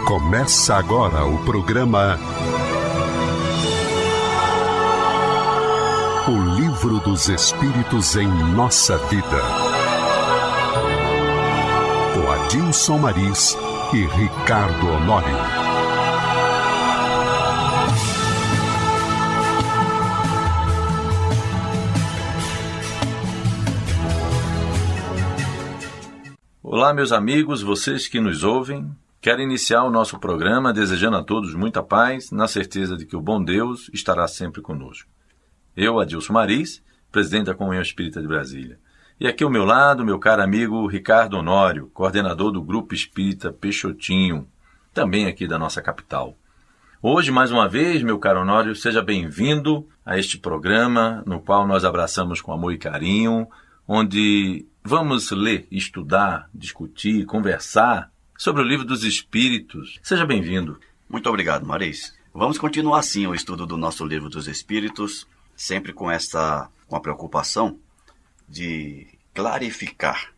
Começa agora o programa O Livro dos Espíritos em Nossa Vida. Com Adilson Maris e Ricardo Honório. Olá, meus amigos, vocês que nos ouvem. Quero iniciar o nosso programa desejando a todos muita paz, na certeza de que o bom Deus estará sempre conosco. Eu, Adilson Maris, presidente da Comunhão Espírita de Brasília. E aqui ao meu lado, meu caro amigo Ricardo Honório, coordenador do Grupo Espírita Peixotinho, também aqui da nossa capital. Hoje, mais uma vez, meu caro Honório, seja bem-vindo a este programa no qual nós abraçamos com amor e carinho, onde vamos ler, estudar, discutir, conversar sobre o Livro dos Espíritos. Seja bem-vindo. Muito obrigado, Maris. Vamos continuar assim o estudo do nosso Livro dos Espíritos, sempre com a preocupação de clarificar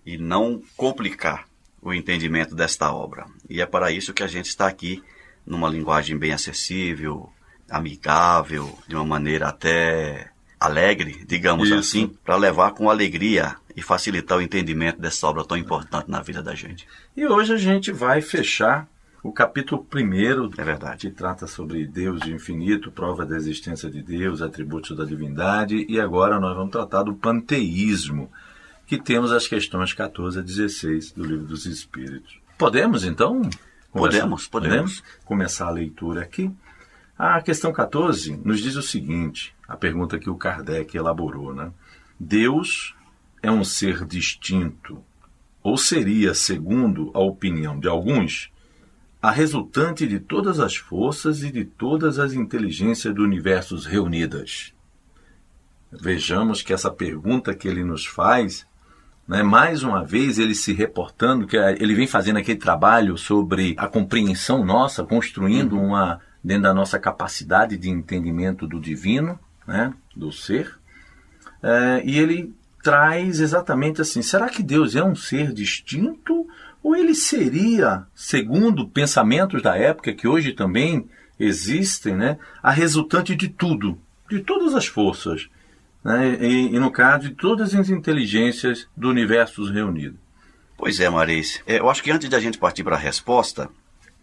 e não complicar o entendimento desta obra. E é para isso que a gente está aqui numa linguagem bem acessível, amigável, de uma maneira até alegre, digamos assim, para levar com alegria e facilitar o entendimento dessa obra tão importante na vida da gente. E hoje a gente vai fechar o capítulo 1, é verdade, que trata sobre Deus de infinito, prova da existência de Deus, atributos da divindade, e agora nós vamos tratar do panteísmo, que temos as questões 14 a 16 do Livro dos Espíritos. Podemos, então? Podemos começar a leitura aqui. A questão 14 nos diz o seguinte, a pergunta que o Kardec elaborou, né? Deus é um ser distinto, ou seria, segundo a opinião de alguns, a resultante de todas as forças e de todas as inteligências do universo reunidas? Vejamos que essa pergunta que ele nos faz, né, mais uma vez ele se reportando, que ele vem fazendo aquele trabalho sobre a compreensão nossa, construindo dentro da nossa capacidade de entendimento do divino, né, do ser, e ele traz exatamente assim, será que Deus é um ser distinto ou ele seria, segundo pensamentos da época, que hoje também existem, né, a resultante de tudo, de todas as forças, né, e no caso de todas as inteligências do universo reunido? Pois é, Maris. Eu acho que antes de a gente partir para a resposta,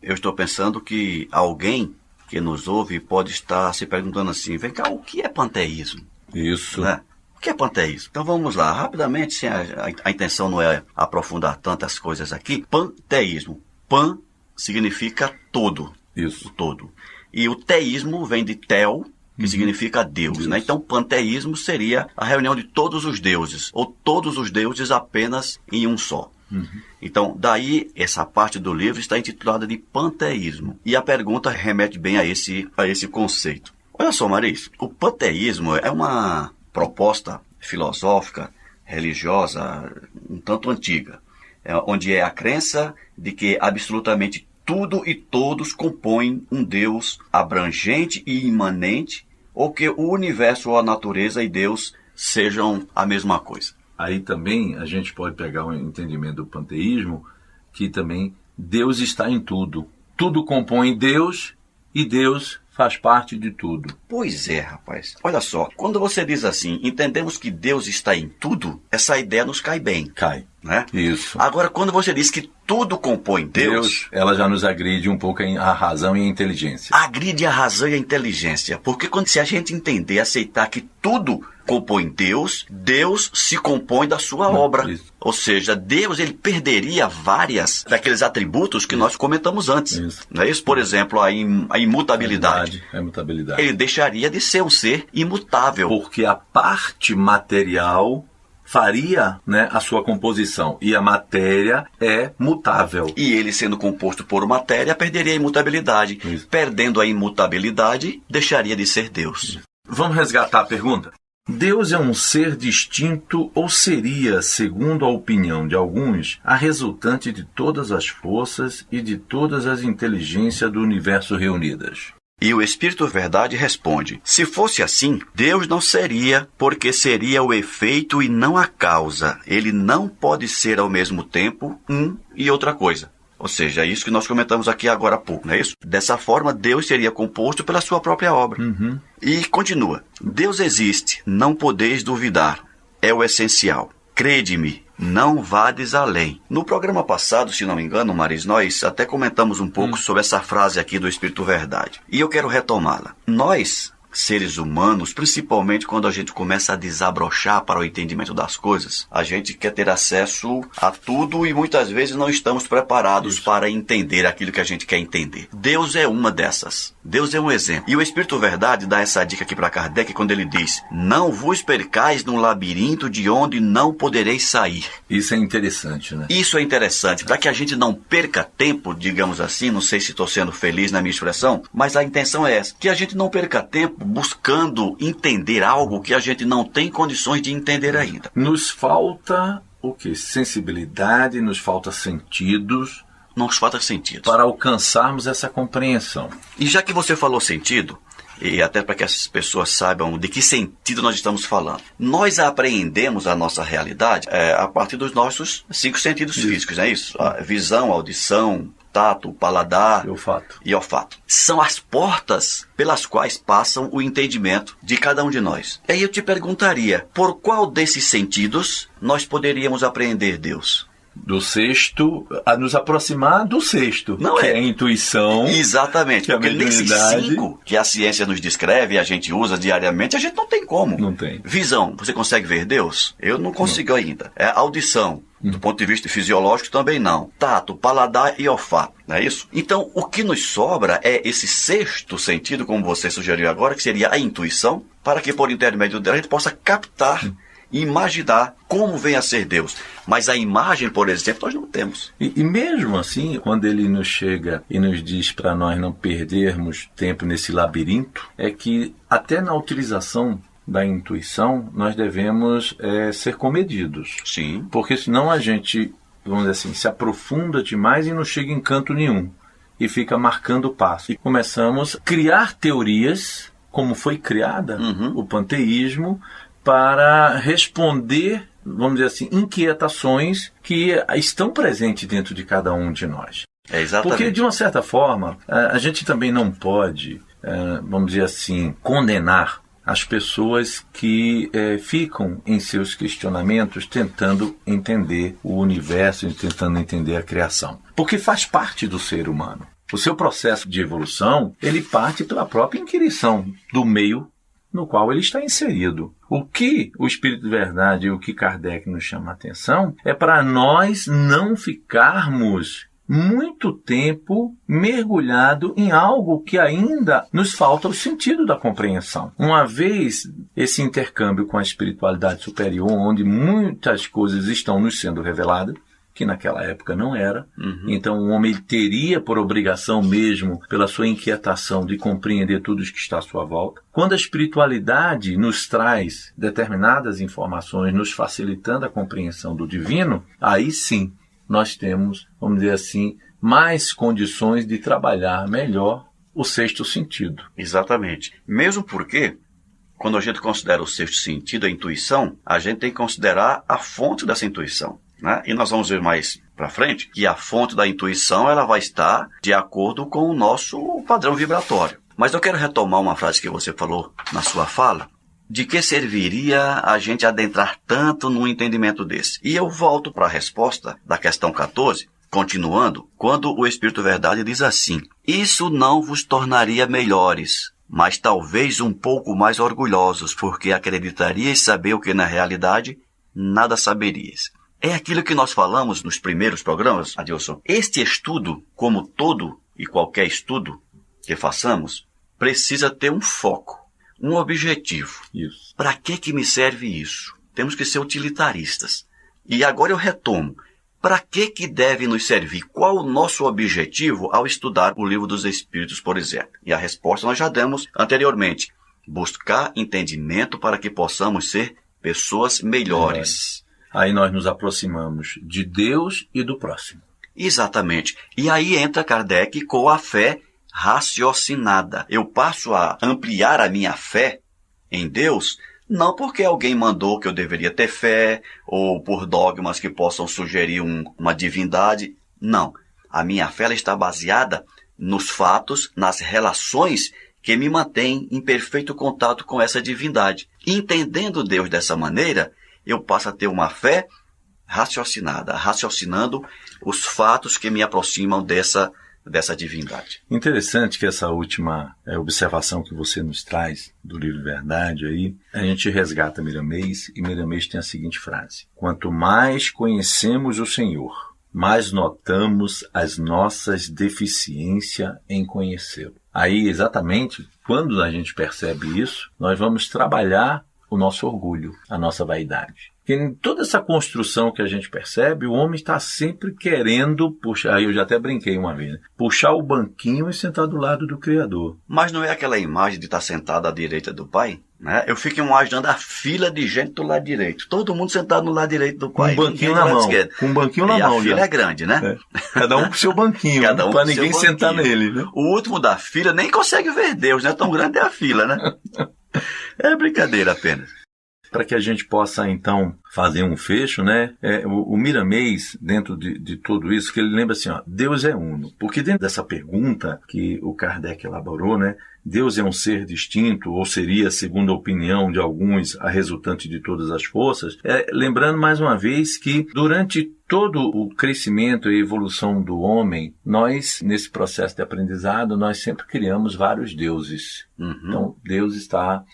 eu estou pensando que alguém que nos ouve pode estar se perguntando assim, vem cá, o que é panteísmo? Isso. Né? O que é panteísmo? Então vamos lá, rapidamente, sem a intenção não é aprofundar tantas coisas aqui. Panteísmo. Pan significa todo. Isso. O todo. E o teísmo vem de tel, que significa Deus, né? Então panteísmo seria a reunião de todos os deuses, ou todos os deuses apenas em um só. Então, daí, essa parte do livro está intitulada de panteísmo. E a pergunta remete bem a esse conceito. Olha só, Maris, o panteísmo é uma proposta filosófica, religiosa, um tanto antiga, onde é a crença de que absolutamente tudo e todos compõem um Deus abrangente e imanente, ou que o universo ou a natureza e Deus sejam a mesma coisa. Aí também a gente pode pegar um entendimento do panteísmo, que também Deus está em tudo. Tudo compõe Deus e Deus faz parte de tudo. Pois é, rapaz. Olha só, quando você diz assim, entendemos que Deus está em tudo, essa ideia nos cai bem. Cai. Né? Isso. Agora, quando você diz que tudo compõe Deus, ela já nos agride um pouco a razão e a inteligência. Agride a razão e a inteligência. Porque se a gente entender, aceitar que tudo compõe Deus, Deus se compõe da sua obra. Isso. Ou seja, Deus ele perderia várias daqueles atributos que nós comentamos antes. Isso. Não é isso? Por exemplo, a imutabilidade. A imutabilidade. Ele deixaria de ser um ser imutável. Porque a parte material faria, né, a sua composição, e a matéria é mutável. E ele, sendo composto por matéria, perderia a imutabilidade. Isso. Perdendo a imutabilidade, deixaria de ser Deus. Vamos resgatar a pergunta? Deus é um ser distinto ou seria, segundo a opinião de alguns, a resultante de todas as forças e de todas as inteligências do universo reunidas? E o Espírito Verdade responde: se fosse assim, Deus não seria, porque seria o efeito e não a causa. Ele não pode ser ao mesmo tempo um e outra coisa. Ou seja, é isso que nós comentamos aqui agora há pouco, não é isso? Dessa forma, Deus seria composto pela sua própria obra. E continua. Deus existe, não podeis duvidar. É o essencial. Crede-me, não vades além. No programa passado, se não me engano, Maris, nós até comentamos um pouco sobre essa frase aqui do Espírito Verdade. E eu quero retomá-la. Nós, seres humanos, principalmente quando a gente começa a desabrochar para o entendimento das coisas, a gente quer ter acesso a tudo e muitas vezes não estamos preparados para entender aquilo que a gente quer entender. Deus é uma dessas. Deus é um exemplo. E o Espírito Verdade dá essa dica aqui para Kardec quando ele diz: não vos percais num labirinto de onde não podereis sair. Isso é interessante, né? Isso é interessante, para que a gente não perca tempo, digamos assim, não sei se estou sendo feliz na minha expressão, mas a intenção é essa, que a gente não perca tempo buscando entender algo que a gente não tem condições de entender ainda. Nos falta o quê? Sensibilidade, nos falta sentidos. Nos falta sentido. Para alcançarmos essa compreensão. E já que você falou sentido, e até para que as pessoas saibam de que sentido nós estamos falando, nós apreendemos a nossa realidade a partir dos nossos 5 sentidos físicos, não é isso? A visão, audição, tato, paladar e olfato. São as portas pelas quais passam o entendimento de cada um de nós. E aí eu te perguntaria, por qual desses sentidos nós poderíamos apreender Deus? Do sexto, a nos aproximar do sexto, que é a intuição. Exatamente, que porque nesses 5 que a ciência nos descreve e a gente usa diariamente, a gente não tem como. Não tem. Visão, você consegue ver Deus? Eu não consigo ainda. Audição, do ponto de vista fisiológico também não. Tato, paladar e olfato, não é isso? Então, o que nos sobra é esse sexto sentido, como você sugeriu agora, que seria a intuição, para que por intermédio dela a gente possa captar e imaginar como vem a ser Deus. Mas a imagem, por exemplo, nós não temos. E mesmo assim, quando ele nos chega e nos diz para nós não perdermos tempo nesse labirinto, é que até na utilização da intuição, nós devemos ser comedidos. Sim. Porque senão a gente, vamos dizer assim, se aprofunda demais e não chega em canto nenhum. E fica marcando o passo. E começamos a criar teorias, como foi criada o panteísmo, para responder, vamos dizer assim, inquietações que estão presentes dentro de cada um de nós. Exatamente. Porque, de uma certa forma, a gente também não pode, vamos dizer assim, condenar as pessoas que ficam em seus questionamentos tentando entender o universo e tentando entender a criação. Porque faz parte do ser humano. O seu processo de evolução, ele parte pela própria inquirição do meio no qual ele está inserido. O que o Espírito de Verdade e o que Kardec nos chama a atenção é para nós não ficarmos muito tempo mergulhado em algo que ainda nos falta o sentido da compreensão. Uma vez esse intercâmbio com a espiritualidade superior, onde muitas coisas estão nos sendo reveladas, que naquela época não era. Então o homem teria por obrigação mesmo, pela sua inquietação, de compreender tudo o que está à sua volta. Quando a espiritualidade nos traz determinadas informações, nos facilitando a compreensão do divino, aí sim nós temos, vamos dizer assim, mais condições de trabalhar melhor o sexto sentido. Exatamente. Mesmo porque, quando a gente considera o sexto sentido, a intuição, a gente tem que considerar a fonte dessa intuição. Né? E nós vamos ver mais para frente que a fonte da intuição ela vai estar de acordo com o nosso padrão vibratório. Mas eu quero retomar uma frase que você falou na sua fala. De que serviria a gente adentrar tanto num entendimento desse? E eu volto para a resposta da questão 14, continuando, quando o Espírito Verdade diz assim: isso não vos tornaria melhores, mas talvez um pouco mais orgulhosos, porque acreditaríeis saber o que na realidade nada saberíeis. É aquilo que nós falamos nos primeiros programas, Adilson. Este estudo, como todo e qualquer estudo que façamos, precisa ter um foco, um objetivo. Isso. Para que me serve isso? Temos que ser utilitaristas. E agora eu retomo. Para que deve nos servir? Qual o nosso objetivo ao estudar o Livro dos Espíritos, por exemplo? E a resposta nós já demos anteriormente. Buscar entendimento para que possamos ser pessoas melhores. Aí nós nos aproximamos de Deus e do próximo. Exatamente. E aí entra Kardec com a fé raciocinada. Eu passo a ampliar a minha fé em Deus, não porque alguém mandou que eu deveria ter fé, ou por dogmas que possam sugerir uma divindade. Não. A minha fé ela está baseada nos fatos, nas relações que me mantêm em perfeito contato com essa divindade. Entendendo Deus dessa maneira, eu passo a ter uma fé raciocinada, raciocinando os fatos que me aproximam dessa divindade. Interessante que essa última observação que você nos traz do livro Verdade, aí, a gente resgata Miramês, e Miramês tem a seguinte frase: quanto mais conhecemos o Senhor, mais notamos as nossas deficiências em conhecê-lo. Aí, exatamente, quando a gente percebe isso, nós vamos trabalhar o nosso orgulho, a nossa vaidade. Porque em toda essa construção que a gente percebe, o homem está sempre querendo puxar, aí eu já até brinquei uma vez, né? Puxar o banquinho e sentar do lado do Criador. Mas não é aquela imagem de estar sentado à direita do Pai? Né? Eu fico imaginando a fila de gente do lado direito. Todo mundo sentado no lado direito do Pai. Com um banquinho na mão. Com um banquinho na mão. E a fila já é grande, né? É. Cada um com seu banquinho, Cada um para com ninguém seu sentar banquinho. nele. Né? O último da fila nem consegue ver Deus, né? Tão grande é a fila, né? É brincadeira apenas. Para que a gente possa, então, fazer um fecho, né? O Miramês, dentro de tudo isso, que ele lembra assim, ó, Deus é uno. Porque dentro dessa pergunta que o Kardec elaborou, né? Deus é um ser distinto, ou seria, segundo a opinião de alguns, a resultante de todas as forças. Lembrando mais uma vez que durante todo o crescimento e evolução do homem, nós, nesse processo de aprendizado, nós sempre criamos vários deuses. Uhum. Então, Deus está,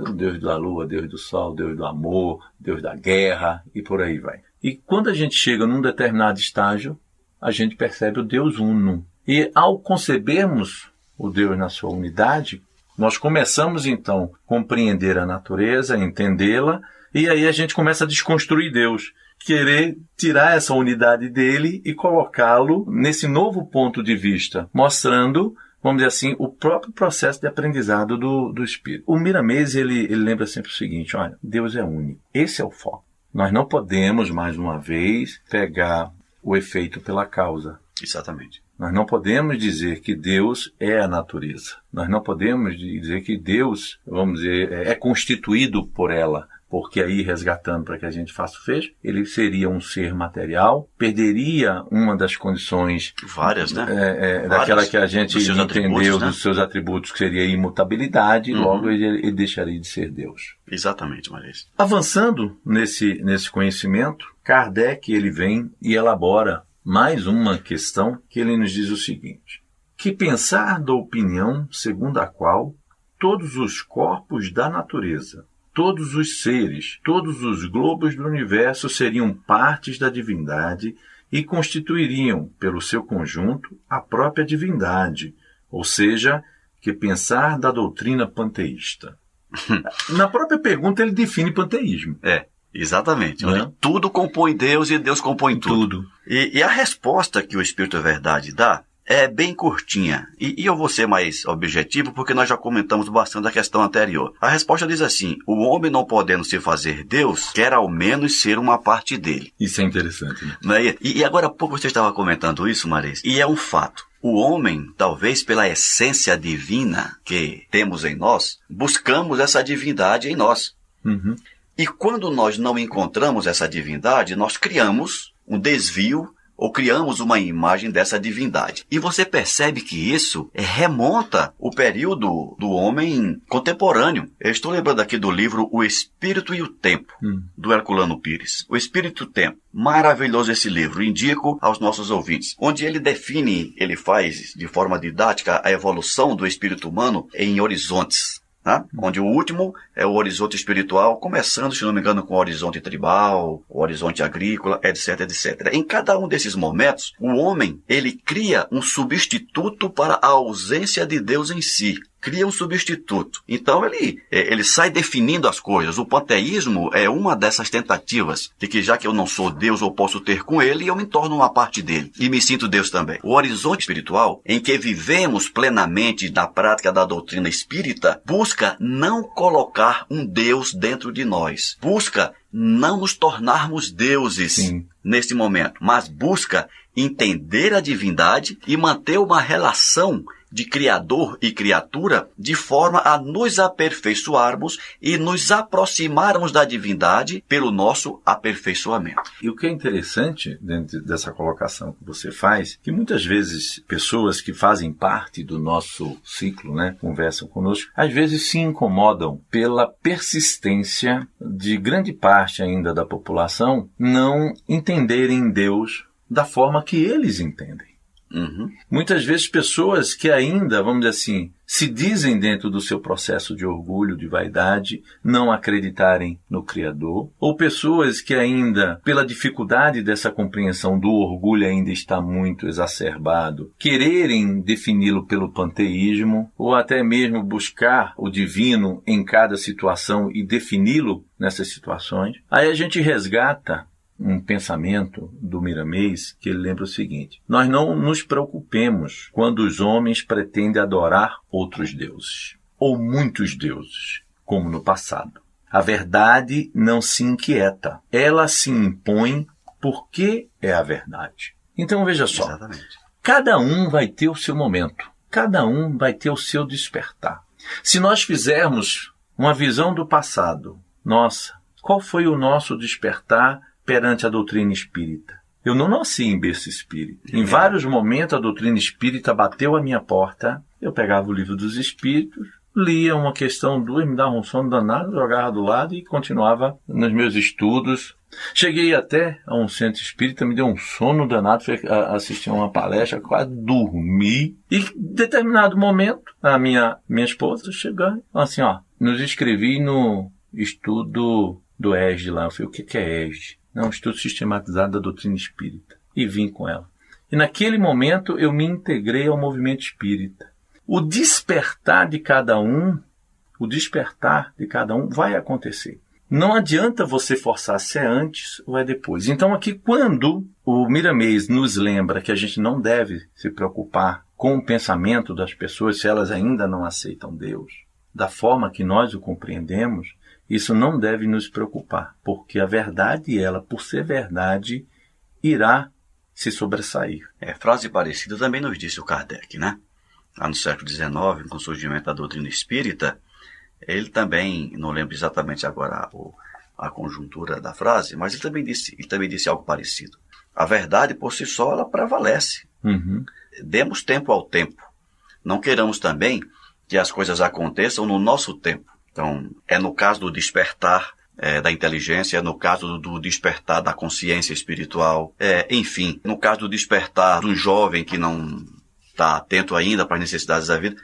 o Deus da lua, Deus do sol, Deus do amor, Deus da guerra, e por aí vai. E quando a gente chega num determinado estágio, a gente percebe o Deus uno. E ao concebermos o Deus na sua unidade, nós começamos então a compreender a natureza, entendê-la, e aí a gente começa a desconstruir Deus, querer tirar essa unidade dele e colocá-lo nesse novo ponto de vista, mostrando, vamos dizer assim, o próprio processo de aprendizado do Espírito. O Miramês, ele lembra sempre o seguinte, olha, Deus é único, esse é o foco. Nós não podemos, mais uma vez, pegar o efeito pela causa. Exatamente. Nós não podemos dizer que Deus é a natureza. Nós não podemos dizer que Deus, vamos dizer, é constituído por ela. Porque aí, resgatando para que a gente faça o fecho, ele seria um ser material, perderia uma das condições... Várias, né? Daquela que a gente entendeu né? Dos seus atributos, que seria a imutabilidade, e logo ele deixaria de ser Deus. Exatamente, Marisa. Avançando nesse conhecimento, Kardec ele vem e elabora mais uma questão que ele nos diz o seguinte: que pensar da opinião segundo a qual todos os corpos da natureza, todos os seres, todos os globos do universo seriam partes da divindade e constituiriam, pelo seu conjunto, a própria divindade, ou seja, que pensar da doutrina panteísta. Na própria pergunta ele define panteísmo. Exatamente. Onde tudo compõe Deus e Deus compõe tudo. Tudo. E a resposta que o Espírito Verdade dá é bem curtinha. E eu vou ser mais objetivo porque nós já comentamos bastante a questão anterior. A resposta diz assim: o homem, não podendo se fazer Deus, quer ao menos ser uma parte dele. Isso é interessante, né? E agora há pouco você estava comentando isso, Marisa, e é um fato. O homem, talvez pela essência divina que temos em nós, buscamos essa divindade em nós. Uhum. E quando nós não encontramos essa divindade, nós criamos um desvio ou criamos uma imagem dessa divindade. E você percebe que isso remonta o período do homem contemporâneo. Eu estou lembrando aqui do livro O Espírito e o Tempo, do Herculano Pires. O Espírito e o Tempo. Maravilhoso esse livro, indico aos nossos ouvintes. Onde ele define, ele faz de forma didática a evolução do espírito humano em horizontes. Onde o último é o horizonte espiritual, começando, se não me engano, com o horizonte tribal, o horizonte agrícola, etc, etc. Em cada um desses momentos, o homem, ele cria um substituto para a ausência de Deus em si. Cria um substituto. Então ele sai definindo as coisas. O panteísmo é uma dessas tentativas de que, já que eu não sou Deus, eu posso ter com ele, eu me torno uma parte dele. E me sinto Deus também. O horizonte espiritual, em que vivemos plenamente na prática da doutrina espírita, busca não colocar um Deus dentro de nós. Busca não nos tornarmos deuses neste momento, mas busca entender a divindade e manter uma relação de criador e criatura, de forma a nos aperfeiçoarmos e nos aproximarmos da divindade pelo nosso aperfeiçoamento. E o que é interessante dentro dessa colocação que você faz, que muitas vezes pessoas que fazem parte do nosso ciclo, né, conversam conosco, às vezes se incomodam pela persistência de grande parte ainda da população não entenderem Deus da forma que eles entendem. Uhum. Muitas vezes pessoas que ainda, vamos dizer assim, se dizem dentro do seu processo de orgulho, de vaidade, não acreditarem no Criador, ou pessoas que ainda, pela dificuldade dessa compreensão do orgulho ainda está muito exacerbado, quererem defini-lo pelo panteísmo, ou até mesmo buscar o divino em cada situação e defini-lo nessas situações. Aí a gente resgata um pensamento do Miramês que ele lembra o seguinte: nós não nos preocupemos quando os homens pretendem adorar outros deuses, ou muitos deuses, como no passado. A verdade não se inquieta, ela se impõe porque é a verdade. Então veja só, Exatamente. cada um vai ter o seu momento, cada um vai ter o seu despertar. Se nós fizermos uma visão do passado, nossa, qual foi o nosso despertar perante a doutrina espírita? Eu não nasci em berço espírita. Em vários momentos a doutrina espírita bateu à minha porta, eu pegava o livro dos espíritos, lia uma questão, duas, me dava um sono danado, jogava do lado e continuava nos meus estudos. Cheguei até a um centro espírita, me deu um sono danado, fui assistir a uma palestra, quase dormi. E em determinado momento, a minha esposa chegou e falou assim, nos inscrevi no estudo do ESD lá. Eu falei, o que é ESD? Não, estudo sistematizado da doutrina espírita. E vim com ela. E naquele momento eu me integrei ao movimento espírita. O despertar de cada um vai acontecer. Não adianta você forçar se é antes ou é depois. Então aqui, quando o Miramês nos lembra que a gente não deve se preocupar com o pensamento das pessoas se elas ainda não aceitam Deus, da forma que nós o compreendemos, isso não deve nos preocupar, porque a verdade, ela, por ser verdade, irá se sobressair. Frase parecida também nos disse o Kardec, né? Lá no século XIX, com o surgimento da doutrina espírita, ele também, não lembro exatamente agora a conjuntura da frase, mas ele também disse algo parecido. A verdade, por si só, ela prevalece. Uhum. Demos tempo ao tempo. Não queiramos também que as coisas aconteçam no nosso tempo. Então, é no caso do despertar da inteligência, no caso do despertar da consciência espiritual, enfim, no caso do despertar de um jovem que não está atento ainda para as necessidades da vida,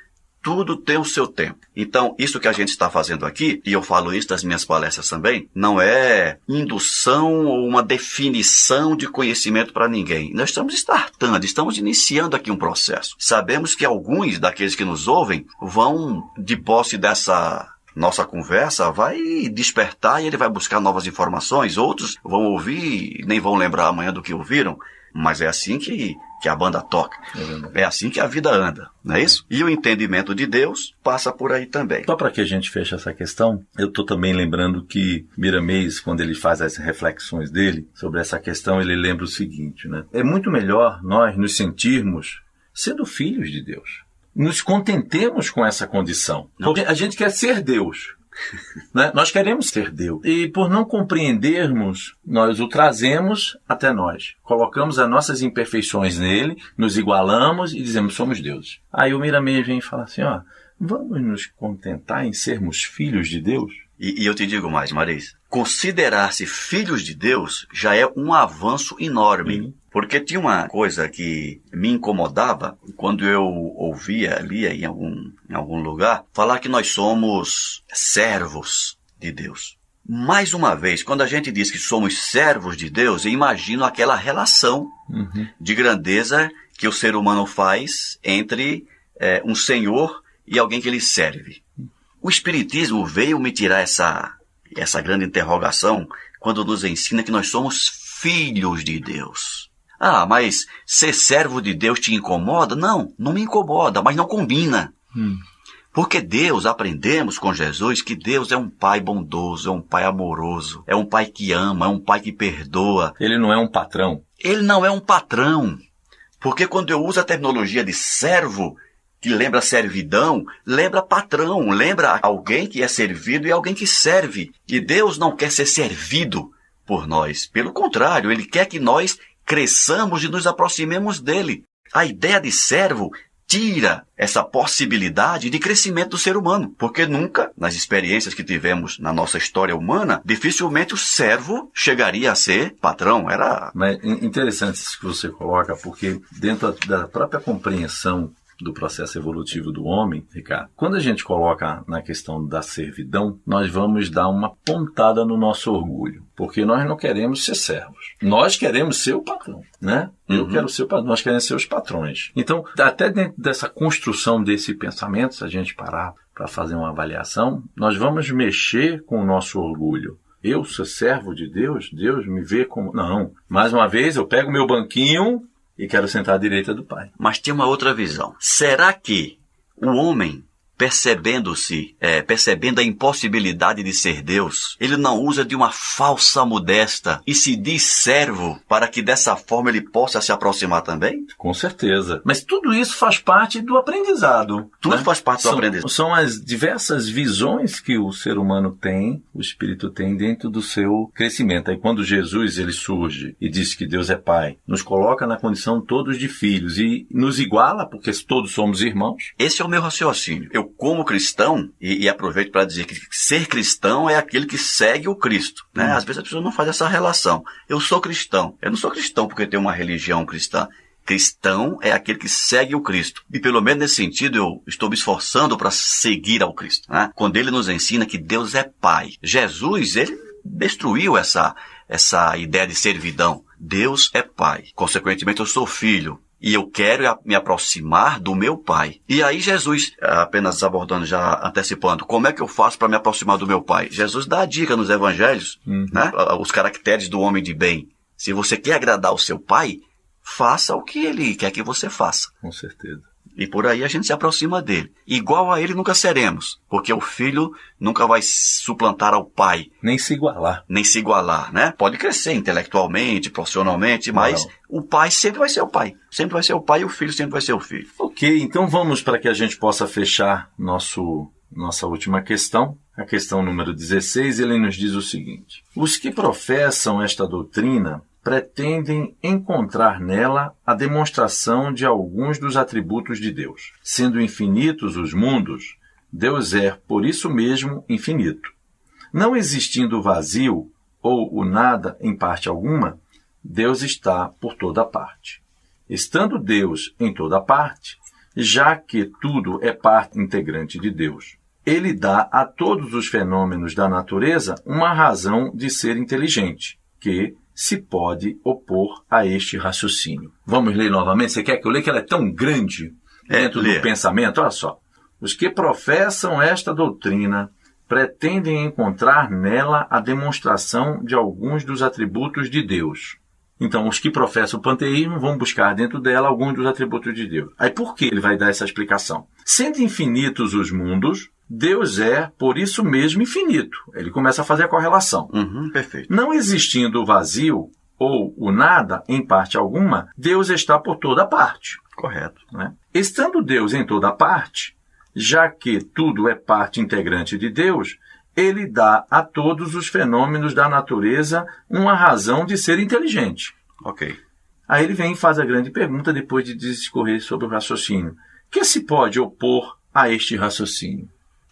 tudo tem o seu tempo. Então, isso que a gente está fazendo aqui, e eu falo isso nas minhas palestras também, não é indução ou uma definição de conhecimento para ninguém. Nós estamos startando, estamos iniciando aqui um processo. Sabemos que alguns daqueles que nos ouvem vão, de posse dessa nossa conversa, vai despertar e ele vai buscar novas informações. Outros vão ouvir e nem vão lembrar amanhã do que ouviram. Mas é assim que a banda toca. É assim que a vida anda, não é isso? E o entendimento de Deus passa por aí também. Só para que a gente feche essa questão, eu estou também lembrando que Miramês, quando ele faz as reflexões dele sobre essa questão, ele lembra o seguinte, né? É muito melhor nós nos sentirmos sendo filhos de Deus. Nos contentemos com essa condição. Porque a gente quer ser Deus. Né? Nós queremos ser Deus. E por não compreendermos, nós o trazemos até nós. Colocamos as nossas imperfeições nele, nos igualamos e dizemos, somos deuses. Aí o Miramês vem e fala assim, vamos nos contentar em sermos filhos de Deus? E eu te digo mais, Maris, considerar-se filhos de Deus já é um avanço enorme. Porque tinha uma coisa que me incomodava quando eu lia em algum lugar, falar que nós somos servos de Deus. Mais uma vez, quando a gente diz que somos servos de Deus, eu imagino aquela relação de grandeza que o ser humano faz entre um senhor e alguém que lhe serve. O Espiritismo veio me tirar essa grande interrogação quando nos ensina que nós somos filhos de Deus. Mas ser servo de Deus te incomoda? Não me incomoda, mas não combina. Porque Deus, aprendemos com Jesus que Deus é um Pai bondoso, é um Pai amoroso, é um Pai que ama, é um Pai que perdoa. Ele não é um patrão. Ele não é um patrão. Porque quando eu uso a terminologia de servo, que lembra servidão, lembra patrão, lembra alguém que é servido e alguém que serve. E Deus não quer ser servido por nós. Pelo contrário, Ele quer que nós cresçamos e nos aproximemos dele. A ideia de servo tira essa possibilidade de crescimento do ser humano, porque nunca, nas experiências que tivemos na nossa história humana, dificilmente o servo chegaria a ser patrão. Mas interessante isso que você coloca, porque dentro da própria compreensão do processo evolutivo do homem, Ricardo, quando a gente coloca na questão da servidão, nós vamos dar uma pontada no nosso orgulho, porque nós não queremos ser servos. Nós queremos ser o patrão, né? Eu quero ser o patrão, nós queremos ser os patrões. Então, até dentro dessa construção desse pensamento, se a gente parar para fazer uma avaliação, nós vamos mexer com o nosso orgulho. Eu sou servo de Deus? Deus me vê como... Não. Mais uma vez, eu pego meu banquinho e quero sentar à direita do Pai. Mas tem uma outra visão. Será que o homem, percebendo a impossibilidade de ser Deus, ele não usa de uma falsa modesta e se diz servo para que dessa forma ele possa se aproximar também? Com certeza. Mas tudo isso faz parte do aprendizado. Tudo né? faz parte do aprendizado. São as diversas visões que o ser humano tem, o espírito tem dentro do seu crescimento. Aí quando Jesus ele surge e diz que Deus é Pai, nos coloca na condição todos de filhos e nos iguala, porque todos somos irmãos. Esse é o meu raciocínio. Eu, como cristão, e aproveito para dizer que ser cristão é aquele que segue o Cristo, né? Às vezes a pessoa não faz essa relação. Eu sou cristão. Eu não sou cristão porque tenho uma religião cristã. Cristão é aquele que segue o Cristo. E pelo menos nesse sentido eu estou me esforçando para seguir ao Cristo, né? Quando ele nos ensina que Deus é Pai. Jesus, ele destruiu essa ideia de servidão. Deus é Pai. Consequentemente, eu sou filho. E eu quero me aproximar do meu Pai. E aí Jesus, apenas abordando, já antecipando, como é que eu faço para me aproximar do meu Pai? Jesus dá a dica nos evangelhos, né? Os caracteres do homem de bem. Se você quer agradar o seu Pai, faça o que Ele quer que você faça. Com certeza. E por aí a gente se aproxima dele. Igual a ele nunca seremos, porque o filho nunca vai suplantar ao pai. Nem se igualar. Nem se igualar, né? Pode crescer intelectualmente, profissionalmente, mas o pai sempre vai ser o pai. Sempre vai ser o pai e o filho sempre vai ser o filho. Ok, então vamos para que a gente possa fechar nossa última questão. A questão número 16, ele nos diz o seguinte: os que professam esta doutrina pretendem encontrar nela a demonstração de alguns dos atributos de Deus. Sendo infinitos os mundos, Deus é, por isso mesmo, infinito. Não existindo o vazio ou o nada em parte alguma, Deus está por toda parte. Estando Deus em toda parte, já que tudo é parte integrante de Deus, Ele dá a todos os fenômenos da natureza uma razão de ser inteligente, que se pode opor a este raciocínio. Vamos ler novamente? Você quer que eu leia, que ela é tão grande dentro do pensamento? Olha só. Os que professam esta doutrina pretendem encontrar nela a demonstração de alguns dos atributos de Deus. Então, os que professam o panteísmo vão buscar dentro dela alguns dos atributos de Deus. Aí por que ele vai dar essa explicação? Sendo infinitos os mundos, Deus é, por isso mesmo, infinito. Ele começa a fazer a correlação. Perfeito. Não existindo o vazio ou o nada em parte alguma, Deus está por toda parte. Correto. Né? Estando Deus em toda parte, já que tudo é parte integrante de Deus, Ele dá a todos os fenômenos da natureza uma razão de ser inteligente. Ok. Aí ele vem e faz a grande pergunta depois de discorrer sobre o raciocínio. Que se pode opor a este raciocínio?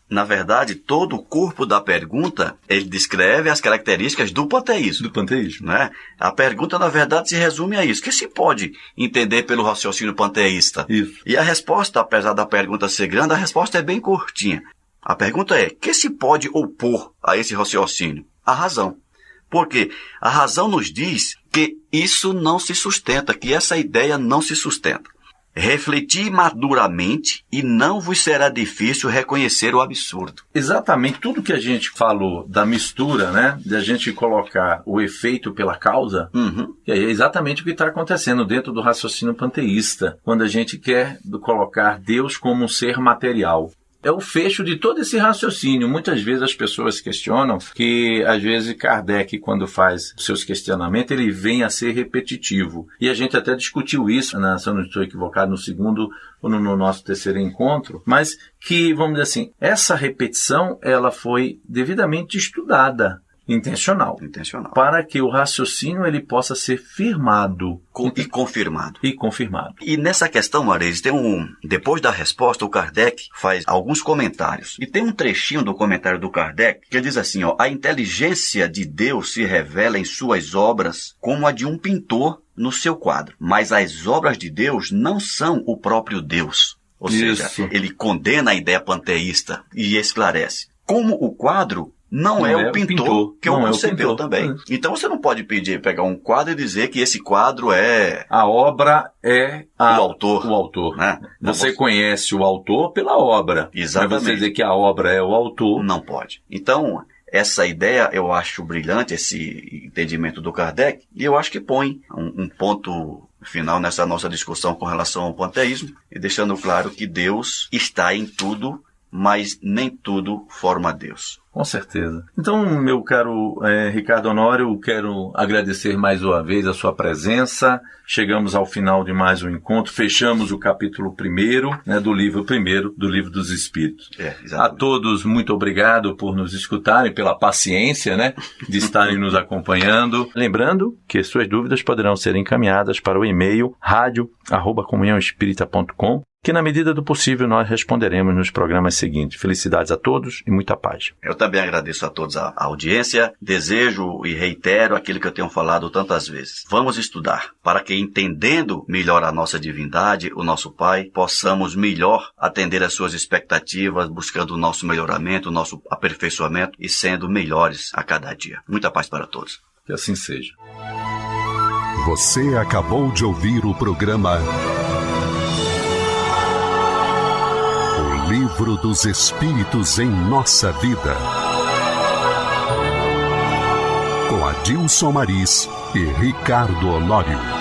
Na verdade, todo o corpo da pergunta, ele descreve as características do panteísmo. Do panteísmo. Né? A pergunta, na verdade, se resume a isso. O que se pode entender pelo raciocínio panteísta? Isso. E a resposta, apesar da pergunta ser grande, a resposta é bem curtinha. A pergunta é: que se pode opor a esse raciocínio? A razão. Porque a razão nos diz que isso não se sustenta, que essa ideia não se sustenta. Refleti maduramente e não vos será difícil reconhecer o absurdo. Exatamente tudo que a gente falou da mistura, né? De a gente colocar o efeito pela causa, que é exatamente o que está acontecendo dentro do raciocínio panteísta, quando a gente quer colocar Deus como um ser material. é o fecho de todo esse raciocínio. Muitas vezes as pessoas questionam que, às vezes, Kardec, quando faz os seus questionamentos, ele vem a ser repetitivo. E a gente até discutiu isso, se eu não estou equivocado, no segundo ou no nosso terceiro encontro, mas que, vamos dizer assim, essa repetição ela foi devidamente estudada. Intencional. Para que o raciocínio ele possa ser firmado. E confirmado. E confirmado. E nessa questão, Marês, depois da resposta, o Kardec faz alguns comentários. E tem um trechinho do comentário do Kardec que diz assim, a inteligência de Deus se revela em suas obras como a de um pintor no seu quadro. Mas as obras de Deus não são o próprio Deus. Ou seja, ele condena a ideia panteísta e esclarece. Como o quadro não é o pintor que o concebeu também. Então você não pode pegar um quadro e dizer que esse quadro é... A obra é o autor. O autor. Né? Você conhece o autor pela obra. Exatamente. Mas você dizer que a obra é o autor... Não pode. Então, essa ideia eu acho brilhante, esse entendimento do Kardec, e eu acho que põe um ponto final nessa nossa discussão com relação ao panteísmo, e deixando claro que Deus está em tudo, mas nem tudo forma Deus. Com certeza. Então, meu caro Ricardo Honório, quero agradecer mais uma vez a sua presença. Chegamos ao final de mais um encontro. Fechamos o capítulo 1, do livro 1, do Livro dos Espíritos. A todos, muito obrigado por nos escutarem, pela paciência, de estarem nos acompanhando. Lembrando que suas dúvidas poderão ser encaminhadas para o e-mail radio@comunhãoespírita.com, que na medida do possível nós responderemos nos programas seguintes. Felicidades a todos e muita paz. Eu também agradeço a todos a audiência, desejo e reitero aquilo que eu tenho falado tantas vezes. Vamos estudar, para que entendendo melhor a nossa divindade, o nosso Pai, possamos melhor atender às suas expectativas, buscando o nosso melhoramento, o nosso aperfeiçoamento e sendo melhores a cada dia. Muita paz para todos. Que assim seja. Você acabou de ouvir o programa Livro dos Espíritos em Nossa Vida, com Adilson Maris e Ricardo Honório.